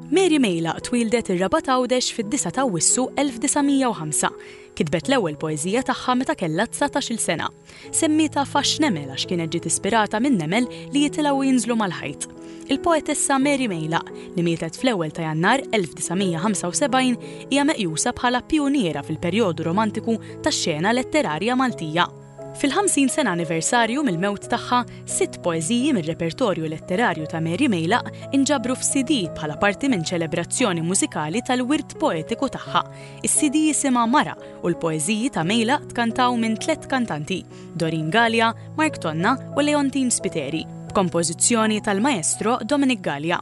Mary Mejlaq twildet ir-4 ta' Għawdex fid-9 ta' Awwissu 1905. Kitbet l-ewwel poeżija tagħha meta kellha 19-il sena. Semmita Fax Nemel għax kienet ġiet ispirata minn nemel li jitilgħu jinżlu mal-ħajt. Il-poetessa Mary Mejlaq li mietet fl-ewwel ta' Jannar 1975 hija meqjusa bħala pjuniera fil-perjodu romantiku tax-xena letterarja Maltija. Fil-50 sena anniversarju mill-mewt tagħha, 6 poeżiji mir-repertorju letterarju ta' Mary Mejlaq inġabru f'CD bħala parti minn ċelebrazzjoni mużikali tal-wirt poetiku tagħha. Is-CD jisimha Mara u l-poeżiji ta' Mejlaq tkantaw minn 3 kantanti: Doreen Gallia, Mark Tonna u Leontin Spiteri, b'kompożizzjoni tal-maestro Dominic Gallia.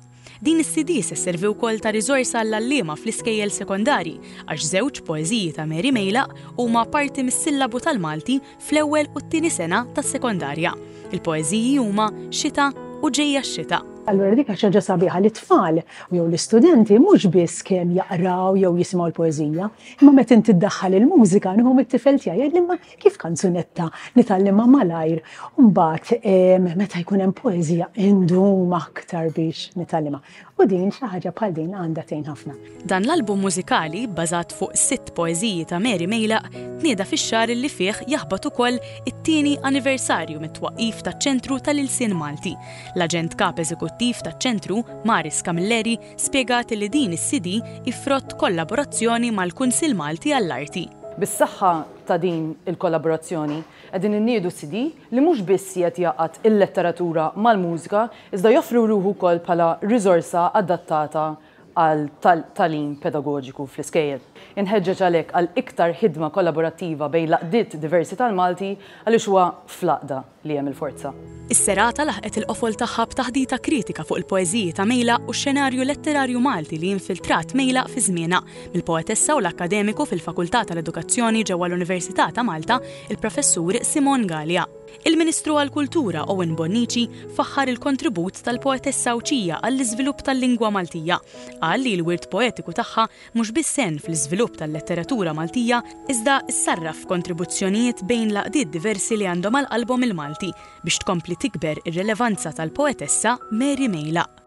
Din is-CD se sservi wkoll ta' riżorsa għall-allima fl-iskejjel sekondari għax żewġ poeżiji ta' Mary Mejlaq huma parti mis-sillabu tal-Malti fl-ewwel u t-tieni sena tas-sekondarja. Il-poeżiji huma Xita u Ġejja x-xita. Allura dik ħaġa sabiħa li tfal jew l-istudenti mhux biss kemm jaqraw jew jisimgħu l-poeżija, imma meta inti tiddaħħal il-mużika nħum it-tifel tiegħi jgħidilma kif kanzunetta nitgħallimha malajr. U mbagħad meta jkun hemm poeżija indum aktar biex nitgħallimha. U din xi ħaġa bħal din għandha tgħin ħafna. Dan l-album mużikali bbażat fuq 6 poeżiji ta' Mary Mejlaq tnieda fix-xahar li fih jaħbad ukoll it-tieni anniversarju mit-twaqqif taċ-Ċentru tal-Ilsien Malti. L-aġent kap eżekuttiv taċ-ċentru, Maris Camilleri, spjegat li din is-CD ifrott kollaborazzjoni mal-Kunsill Malti għall-Arti. Bis-saħħa ta' din il-kollaborazzjoni qegħdin inniedu CD li mhux biss qed jaqgħad il-letteratura mal-mużika, iżda joffru ruħu wkoll bħala riżorsa adattata għal tagħlim pedagoġiku fl-iskejjel. Inħeġġeġ għalhekk għal iktar ħidma kollaborattiva bejn laqdiet diversi tal-Malti għaliex huwa fl-għaqda li hemm il-forza. Is-serata laħqet il-qofol tagħha b'taħdita kritika fuq il-poeżiji ta' Mejlaq u x-xenarju letterarju Malti li infiltrat Mejlaq fi żmienha mill-poetessa u l-akkademiku fil-Fakultà tal-Edukazzjoni ġewwa l-Università ta' Malta, il-Professur Simon Gallia. Il-Ministru għall-Kultura Owen Bonnici faħħar il-kontribut tal-poetessa Awċija għall-iżvilupp tal-lingwa Maltija. Qal li l-wirt poetiku tagħha mhux biss sen fl-iżvilupp tal-letteratura Maltija, iżda issarraf kontribuzzjonijiet bejn laqdiet diversi li għandhom għall-qalbhom il-Malti biex tkompli tikber ir-relevanza tal-poetessa Mary Mejlaq.